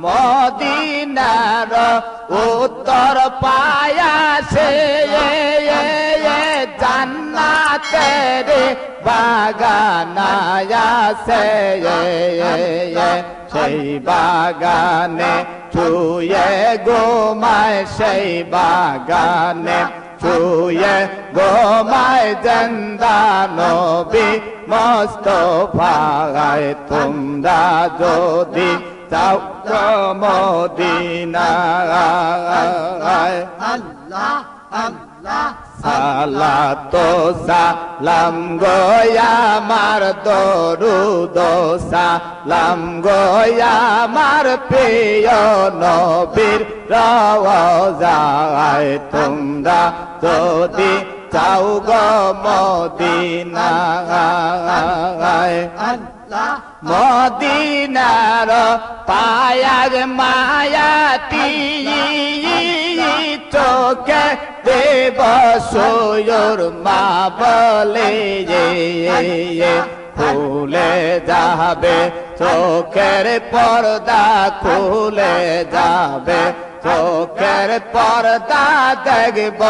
মদিনার উত্তর পায়াসে জান্নাতের বাগানায়াসে সেই বাগানে ছুঁয়ে ঘুমায় সেই বাগানে ছুঁয়ে ঘুমায় জিন্দা নবী মুস্তাফায় তোমরা যদি যাও মদিনায় আল্লাহ আল্লাহ সালাতো সালাম গো আমার দরুদ সালাম গো আমার প্রিয় নবীর রওজায় তোমরা যদি যাও গো মদিনায় মদিনার পায়ার মায়াটি চোখে দেব সৈয়র মা বলে খুলে যাবে চোখের পর্দা খুলে যাবে চোখের পর্দা দেখব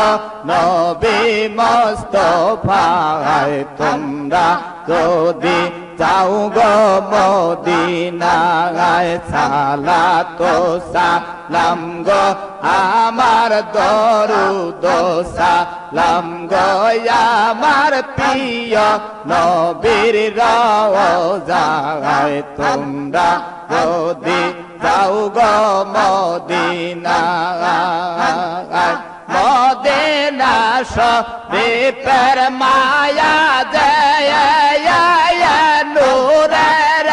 নবী মুস্তাফায় তোমরা যদি যাও গো মদিনায় সালাতো সালাম গো আমার দরুদ সালাম গো আমার প্রিয় নবীর রওজায় তোমরা যদি যাও গো মদিনায় মদিনা শরীফের মায়া জয় নূরের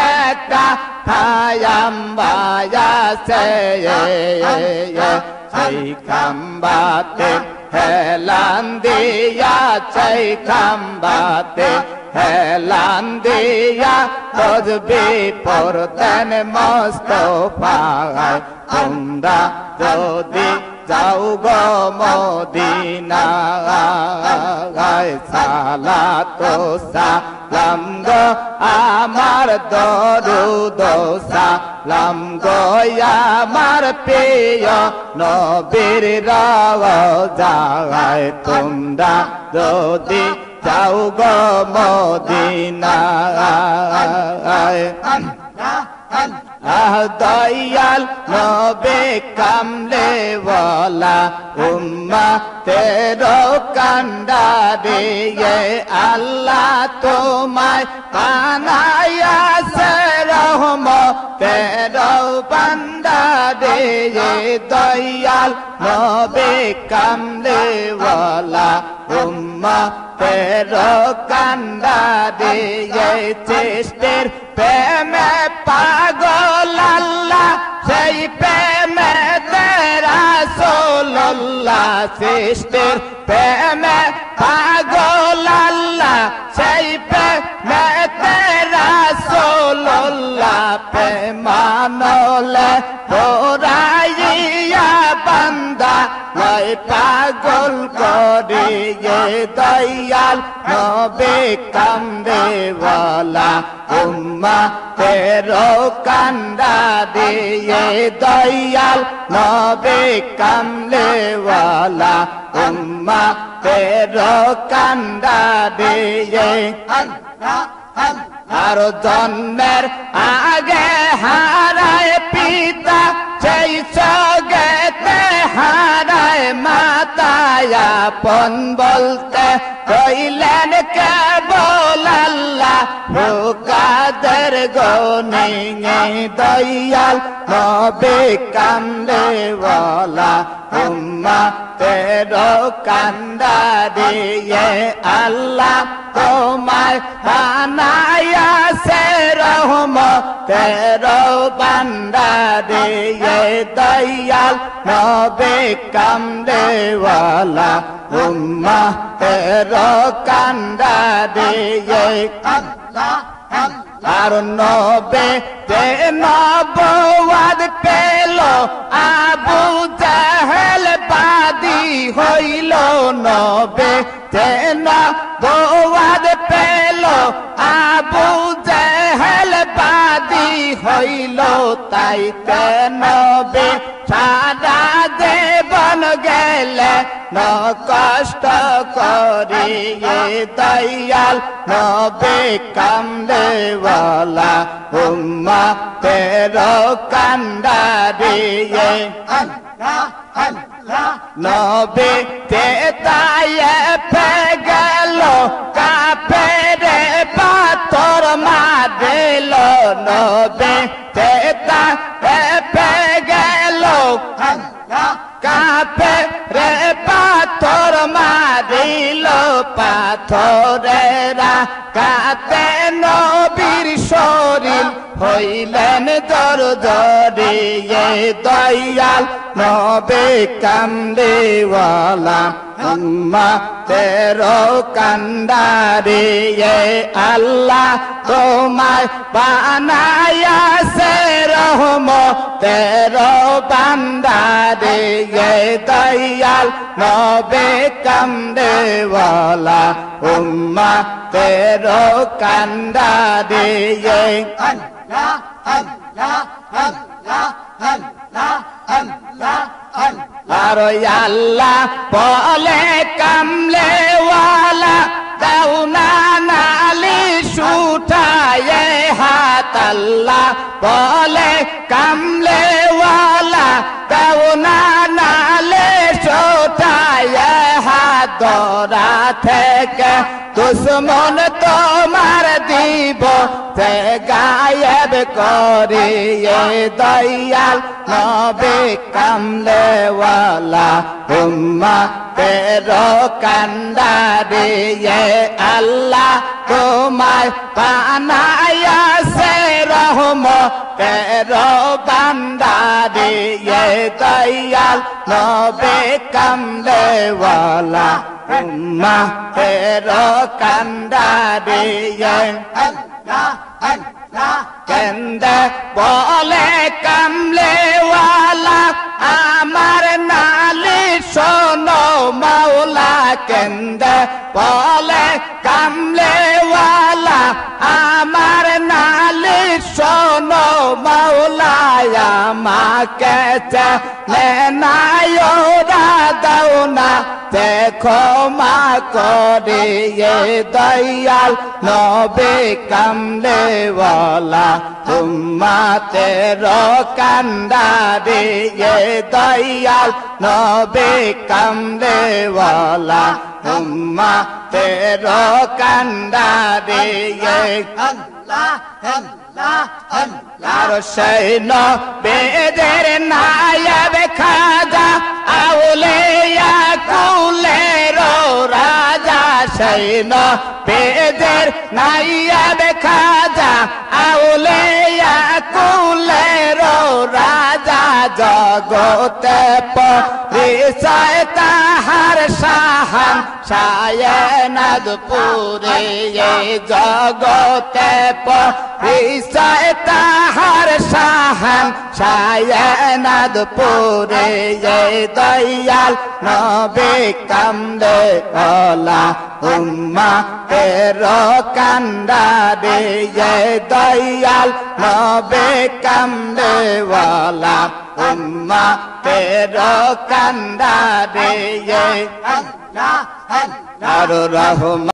খাম্বায়াসে সেই খাম্বাতে হেলান দিয়া সেই খাম্বাতে হেলান দিয়া তসবি পড়তেন মুস্তাফায় তোমরা যদি যাও গো মদিনায় সালাতো সালাম গো আমার দরুদ সালাম গো আমার প্রিয় নবীর রওজায় তোমরা যদি যাও গো মদিনায় দয়াল নবে কামলে ওয়ালা উম্মতের কান্ডারে আল্লাহ তোমায় বানায়াছে রহমতের বান্দারে দয়াল নবে কামলে ওয়ালা উম্মতের কান্ডারে চেষ্টের প্রেমে পাগল আল্লাহ সেই প্রেমে রাসূলুল্লাহ সৃষ্টির প্রেমে পাগল আল্লাহ সেই প্রেমে রাসূলুল্লাহ প্রেমানলে তোরাইয়া বান্দা লয় পাগল করিয়ে দয়াল নবে কামরে ওয়ালা উম্মতের কান্দা দিয়ে দয়াল নবে কামলে ওয়ালা উম্মতের কান্দা দিয়ে আর জন্মের আগে হারায় পিতা সেই সগেতে হারায় মাতায় আপন বলতে কইলেন কেবল আল্লাহ কাদের গনে দয়াল নবে কান্দে ওয়ালা উম্মতের কান্দা দিয়ে আল্লাহ তোমায় বানায়াছে রহমতের বান্দা দিয়ে দয়াল নবে কান্দে ওয়ালা উম্মতের কান্দা দিয়ে আর নবে যে নবওয়াত পেল আবু জাহেল বাদী হইল নবে যে নবওয়াত পেল আবু জাহেল বাদী হইল হইল তাইতে নবী সারা জীবন গেলে ন কষ্ট করিয়ে দয়াল নবী কামলেওয়ালা উম্মতের কান্ডারিয়ে নবী তেতায়ে পে গেল কাফেরে পাথর মারিল নবী তেতায়ে পে গেল কাফেরে পাথর মারিল পাথরেরা কাতে নবীর শরীর হইলেন জর্জরিয়ে দয়াল নবী কামলিওয়ালা উম্মতের কান্ডারিয়ে আল্লাহ তোমায় বানায়াছে রহমতের বান্দারিয়ে দয়াল নবী কামলিওয়ালা উম্মতের কান্ডারিয়ে আর আল্লাহ বলে কামলেওয়ালা দাও না নালিশ উঠায়ে হাত আল্লাহ বলে কামলেওয়ালা দাও না নালিশ উঠায়ে হাত দরা থেকে দুশ্মন তোমার দিব তে গায়েব করিয়ে দয়াল নবী কামলেওয়ালা উম্মতের কান্ডারিয়ে আল্লাহ তোমায় বানায়াছে রহমতের বান্দারিয়ে দয়াল নবী কামলেওয়ালা উম্মতের কান্ডারিয়ে কেন্দে বলে কামলেওয়ালা আমার নালিশ শোনো মাওলা কেন্দে বলে কামলেওয়ালা আমার নালিশ শোনো মাওলা আমাকে চেনে নাই ওরা দাও না দেখো মা করিয়ে দয়াল নবী কামলেওয়ালা উম্মতের কান্ডারিয়ে দয়াল নবী কামলেওয়ালা উম্মতের কান্ডারিয়ে আর সেই নবীদের নায়েব খাজা আউলিয়া কুলের রাজা সেই নবীদের নায়েব খাজা আউলিয়া কুলের রাজা জগতে পরিচয় তাহার শাহান শায়নাদপুরে জগতে পরিচয় তাহার শাহান শায়নাদপুরে দয়াল নবী কামলেওয়ালা উম্মতের কান্ডারিয়ে দয়াল নবী কামলেওয়ালা উম্মতের কান্ডারিয়ে আর রহমান